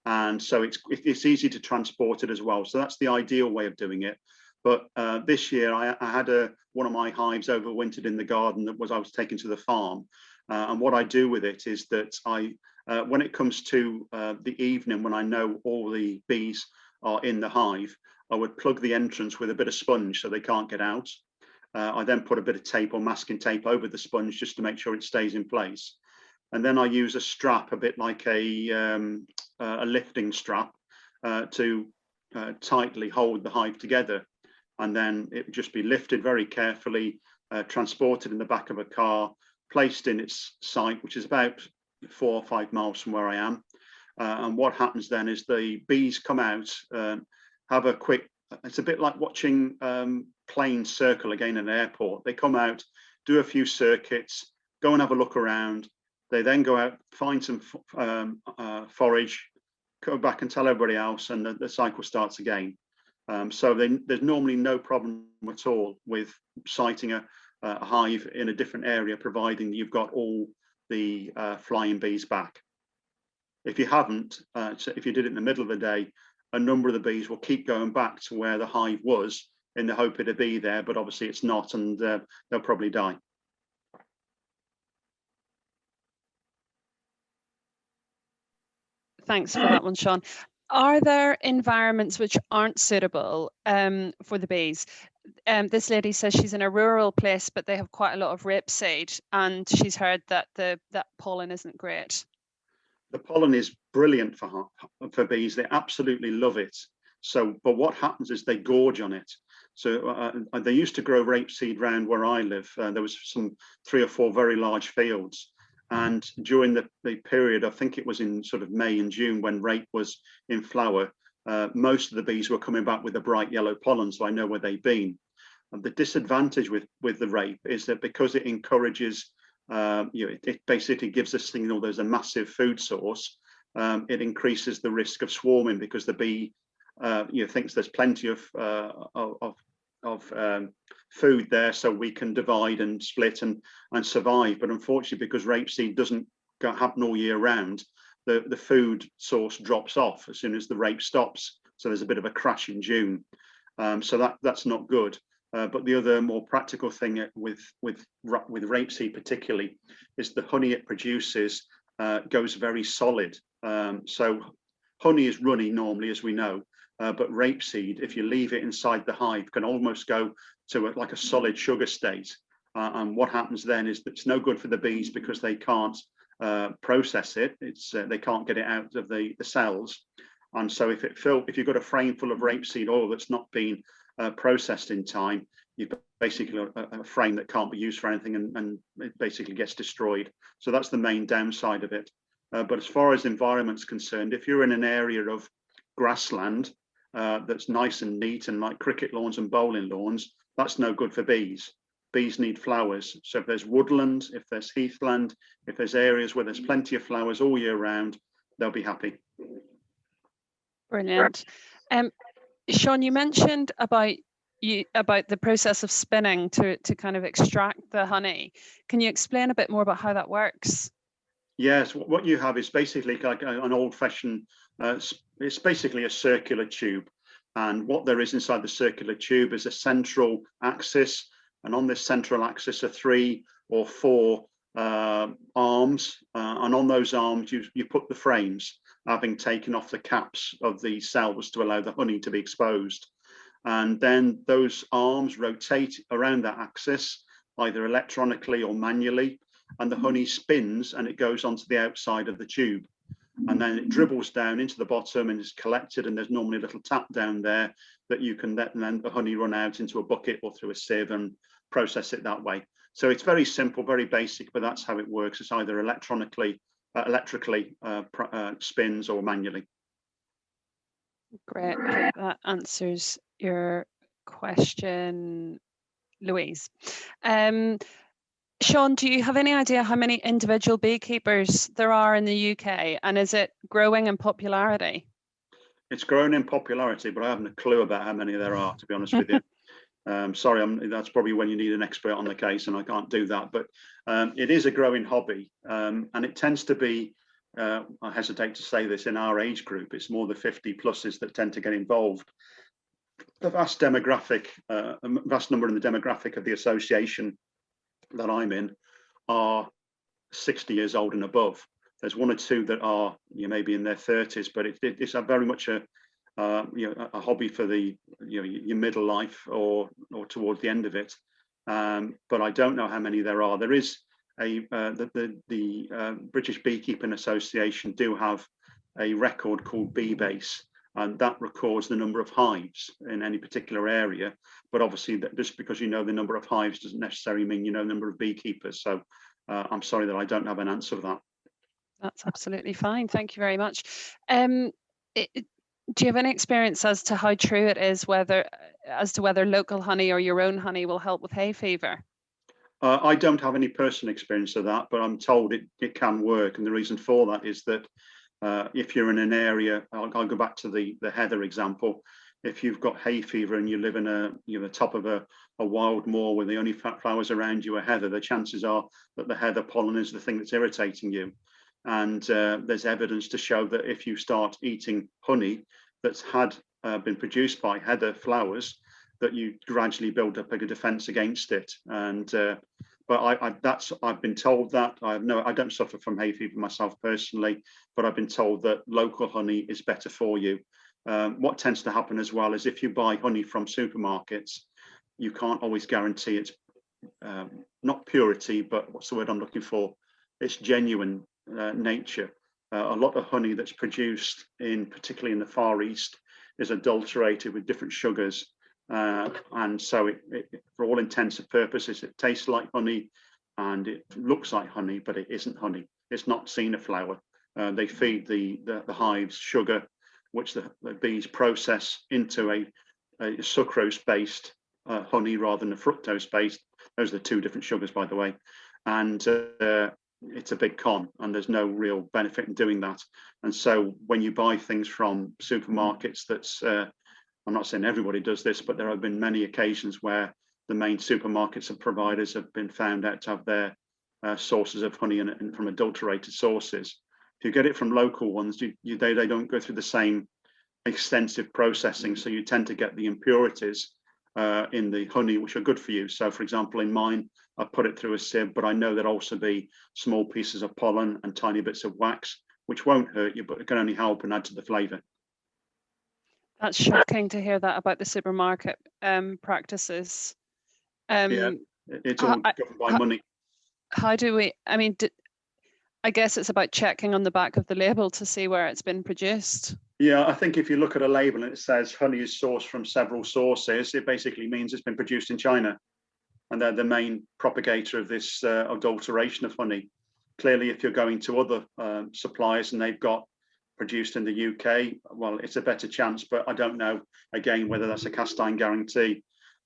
And so it's easy to transport it as well. So that's the ideal way of doing it. But this year I had one of my hives overwintered in the garden I was taking to the farm. And what I do with it is that when it comes to the evening, when I know all the bees are in the hive, I would plug the entrance with a bit of sponge so they can't get out. I then put a bit of tape or masking tape over the sponge just to make sure it stays in place. And then I use a strap, a bit like a lifting strap, to tightly hold the hive together. And then it would just be lifted very carefully, transported in the back of a car, placed in its site, which is about 4 or 5 miles from where I am. And what happens then is the bees come out, have a quick, it's a bit like watching planes circle again in an airport. They come out, do a few circuits, go and have a look around. They then go out, find some forage, go back and tell everybody else, and the cycle starts again. So there's normally no problem at all with siting a hive in a different area, providing you've got all the flying bees back. If you haven't, so if you did it in the middle of the day, a number of the bees will keep going back to where the hive was in the hope it'd be there, but obviously it's not, and they'll probably die. Thanks for that one, Shaun. Are there environments which aren't suitable for the bees? This lady says she's in a rural place, but they have quite a lot of rapeseed, and she's heard that that pollen isn't great. The pollen is brilliant for bees. They absolutely love it. So, but what happens is they gorge on it. So they used to grow rapeseed around where I live. There was some 3 or 4 very large fields. And during the period, I think it was in sort of May and June when rape was in flower, most of the bees were coming back with a bright yellow pollen, so I know where they've been. And the disadvantage with the rape is that because it encourages, it basically gives us signal there's a massive food source. It increases the risk of swarming because the bee, thinks there's plenty of food there, so we can divide and split and survive. But unfortunately, because rapeseed doesn't happen all year round, the food source drops off as soon as the rape stops. So there's a bit of a crash in June. So that's not good. But the other more practical thing with rapeseed particularly is the honey it produces goes very solid. So honey is runny normally, as we know. but rapeseed, if you leave it inside the hive, can almost go to like a solid sugar state. And what happens then is that it's no good for the bees because they can't process it. They can't get it out of the cells. And so if you've got a frame full of rapeseed oil that's not been processed in time, you've basically a frame that can't be used for anything, and it basically gets destroyed. So that's the main downside of it. But as far as environment's concerned, if you're in an area of grassland that's nice and neat and like cricket lawns and bowling lawns, that's no good for bees. Bees need flowers. So if there's woodland, if there's heathland, if there's areas where there's plenty of flowers all year round, they'll be happy. Brilliant. Shaun, you mentioned about the process of spinning to kind of extract the honey. Can you explain a bit more about how that works? Yes, what you have is basically like an old-fashioned, it's basically a circular tube. And what there is inside the circular tube is a central axis. And on this central axis are 3 or 4 arms. And on those arms, you put the frames, having taken off the caps of the cells to allow the honey to be exposed. And then those arms rotate around that axis, either electronically or manually, and the honey spins and it goes onto the outside of the tube. And then it dribbles down into the bottom and is collected, and there's normally a little tap down there that you can let then the honey run out into a bucket or through a sieve and process it that way. So it's very simple, very basic, but that's how it works. It's either electrically spins or manually. Great, I hope that answers your question, Louise. Shaun, do you have any idea how many individual beekeepers there are in the UK, and is it growing in popularity? It's growing in popularity, but I haven't a clue about how many there are, to be honest with you. Sorry, that's probably when you need an expert on the case, and I can't do that. But it is a growing hobby, and it tends to be, I hesitate to say this, in our age group. It's more the 50 pluses that tend to get involved. The vast number in the demographic of the association that I'm in are 60 years old and above. There's 1 or 2 that are maybe in their 30s, but it's very much a hobby for the your middle life or towards the end of it. But I don't know how many there are. There is the British Beekeeping Association do have a record called BeeBase, and that records the number of hives in any particular area. But obviously, just because you know the number of hives doesn't necessarily mean you know the number of beekeepers. So I'm sorry that I don't have an answer for that. That's absolutely fine. Thank you very much. Do you have any experience as to how true it is, whether local honey or your own honey will help with hay fever? I don't have any personal experience of that, but I'm told it can work. And the reason for that is that if you're in an area, I'll go back to the heather example. If you've got hay fever and you live in the top of a wild moor where the only flowers around you are heather, the chances are that the heather pollen is the thing that's irritating you. And there's evidence to show that if you start eating honey that's been produced by heather flowers, that you gradually build up a defense against it. And but I've been told that. I don't suffer from hay fever myself personally, but I've been told that local honey is better for you. What tends to happen as well is if you buy honey from supermarkets, you can't always guarantee it's not purity, but what's the word I'm looking for? It's genuine nature. A lot of honey that's produced particularly in the Far East is adulterated with different sugars. And so it, for all intents and purposes, it tastes like honey and it looks like honey, but it isn't honey. It's not seen a flower. They feed the hives sugar, which the bees process into a sucrose-based honey rather than a fructose-based. Those are the 2 different sugars, by the way. And it's a big con, and there's no real benefit in doing that. And so when you buy things from supermarkets, I'm not saying everybody does this, but there have been many occasions where the main supermarkets and providers have been found out to have their sources of honey and from adulterated sources. If you get it from local ones, they don't go through the same extensive processing, so you tend to get the impurities in the honey, which are good for you. So, for example, in mine, I put it through a sieve, but I know there'll also be small pieces of pollen and tiny bits of wax, which won't hurt you, but it can only help and add to the flavour. That's shocking to hear that about the supermarket practices. Yeah, it's all governed by money. How do we, I mean, I guess it's about checking on the back of the label to see where it's been produced. Yeah, I think if you look at a label and it says honey is sourced from several sources, it basically means it's been produced in China. And they're the main propagator of this adulteration of honey. Clearly, if you're going to other suppliers and they've got produced in the UK, well, it's a better chance, but I don't know, again, whether that's a cast iron guarantee.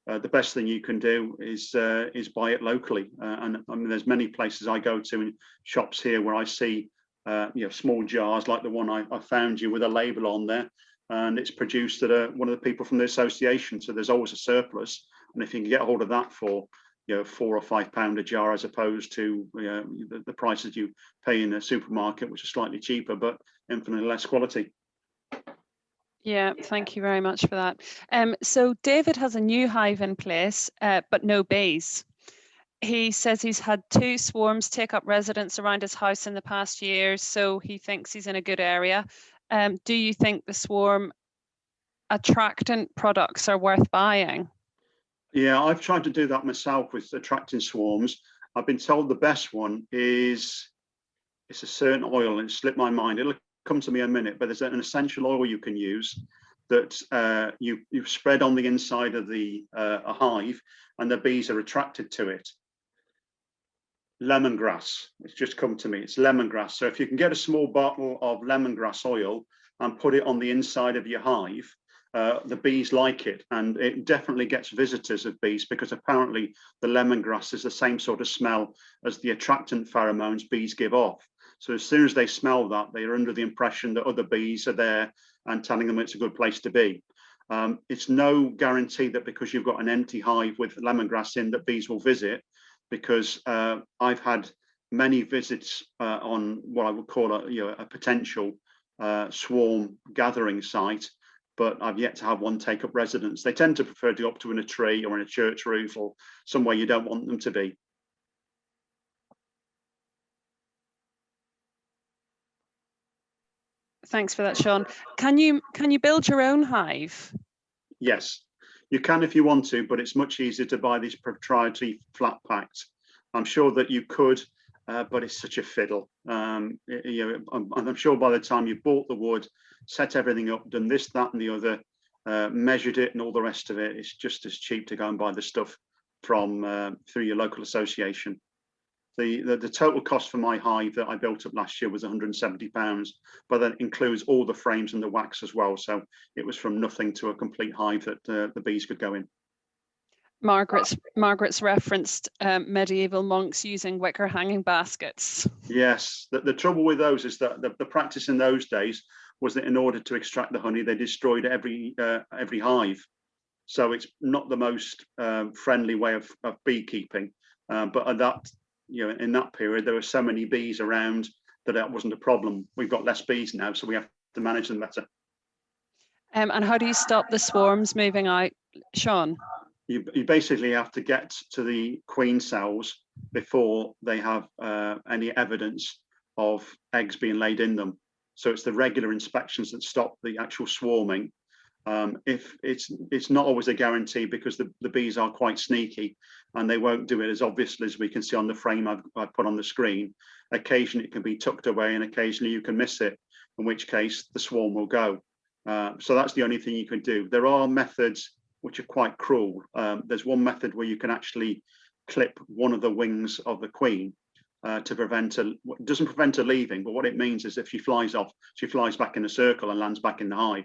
The best thing you can do is buy it locally. And I mean, there's many places I go to in shops here where I see small jars like the one I found you with a label on there, and it's produced at one of the people from the association. So there's always a surplus, and if you can get hold of that for £4 or £5 a jar, as opposed to the prices you pay in a supermarket, which are slightly cheaper but infinitely less quality. Yeah, thank you very much for that. So David has a new hive in place, but no bees. He says he's had 2 swarms take up residence around his house in the past year, so he thinks he's in a good area. Do you think the swarm attractant products are worth buying? Yeah, I've tried to do that myself with attracting swarms. I've been told the best one is, it's a certain oil, and it slipped my mind. It'll come to me in a minute, but there's an essential oil you can use that you spread on the inside of the a hive, and the bees are attracted to it. Lemongrass, it's just come to me, it's lemongrass. So if you can get a small bottle of lemongrass oil and put it on the inside of your hive, the bees like it, and it definitely gets visitors of bees, because apparently the lemongrass is the same sort of smell as the attractant pheromones bees give off. So as soon as they smell that, they are under the impression that other bees are there and telling them it's a good place to be. It's no guarantee that because you've got an empty hive with lemongrass in that bees will visit, because I've had many visits on what I would call a potential swarm gathering site, but I've yet to have one take up residence. They tend to prefer to go up to in a tree or in a church roof or somewhere you don't want them to be. Thanks for that, Shaun. Can you build your own hive? Yes, you can if you want to, but it's much easier to buy these proprietary flat packs. I'm sure that you could, but it's such a fiddle. I'm sure by the time you bought the wood, set everything up, done this, that, and the other, measured it, and all the rest of it, it's just as cheap to go and buy the stuff from through your local association. The total cost for my hive that I built up last year was £170, but that includes all the frames and the wax as well. So it was from nothing to a complete hive that the bees could go in. Margaret's referenced medieval monks using wicker hanging baskets. Yes, the trouble with those is that the practice in those days was that in order to extract the honey, they destroyed every hive. So it's not the most friendly way of beekeeping. But at that, in that period, there were so many bees around that wasn't a problem. We've got less bees now, so we have to manage them better. And how do you stop the swarms moving out, Shaun? You basically have to get to the queen cells before they have any evidence of eggs being laid in them. So it's the regular inspections that stop the actual swarming. If it's not always a guarantee, because the bees are quite sneaky and they won't do it as obviously as we can see on the frame I've put on the screen. Occasionally it can be tucked away, and occasionally you can miss it, in which case the swarm will go. So that's the only thing you can do. There are methods which are quite cruel. There's one method where you can actually clip one of the wings of the queen to prevent her. It doesn't prevent her leaving, but what it means is if she flies off, she flies back in a circle and lands back in the hive.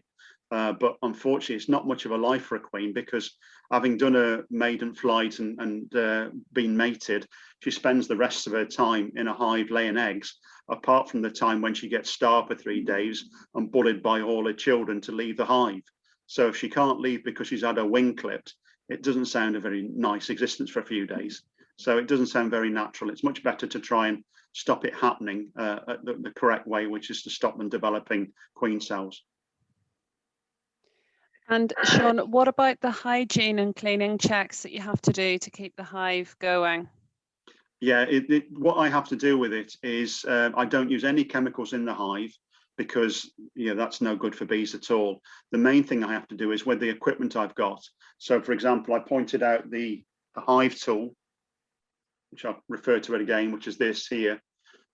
But unfortunately, it's not much of a life for a queen, because having done a maiden flight and been mated, she spends the rest of her time in a hive laying eggs, apart from the time when she gets starved for 3 days and bullied by all her children to leave the hive. So if she can't leave because she's had her wing clipped, it doesn't sound a very nice existence for a few days. So it doesn't sound very natural. It's much better to try and stop it happening the correct way, which is to stop them developing queen cells. And Shaun, what about the hygiene and cleaning checks that you have to do to keep the hive going? Yeah, what I have to do with it is I don't use any chemicals in the hive, because that's no good for bees at all. The main thing I have to do is with the equipment I've got. So for example, I pointed out the hive tool, which I'll refer to it again, which is this here.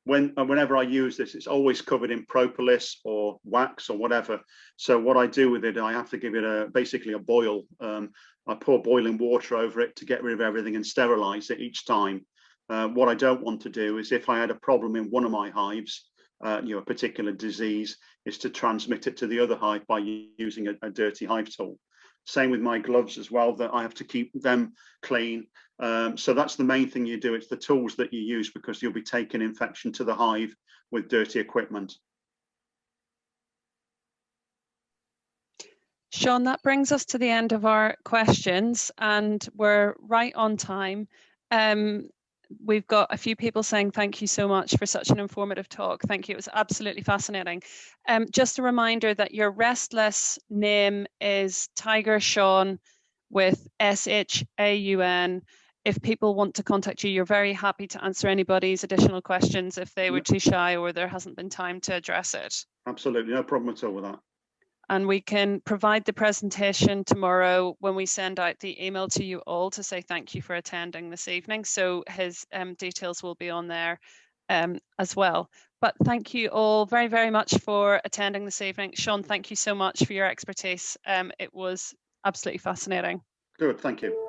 Whenever I use this, it's always covered in propolis or wax or whatever. So what I do with it, I have to give it basically a boil. I pour boiling water over it to get rid of everything and sterilize it each time. What I don't want to do is, if I had a problem in one of my hives, a particular disease, is to transmit it to the other hive by using a dirty hive tool. Same with my gloves as well, that I have to keep them clean. So that's the main thing you do. It's the tools that you use, because you'll be taking infection to the hive with dirty equipment. Shaun, that brings us to the end of our questions, and we're right on time. We've got a few people saying thank you so much for such an informative talk. Thank you. It was absolutely fascinating. Just a reminder that your Restless name is Tiger Shaun with SHAUN. If people want to contact you, you're very happy to answer anybody's additional questions if they were too shy or there hasn't been time to address it. Absolutely, no problem at all with that. And we can provide the presentation tomorrow when we send out the email to you all to say thank you for attending this evening. So his details will be on there as well. But thank you all very, very much for attending this evening. Shaun, thank you so much for your expertise. It was absolutely fascinating. Good, thank you.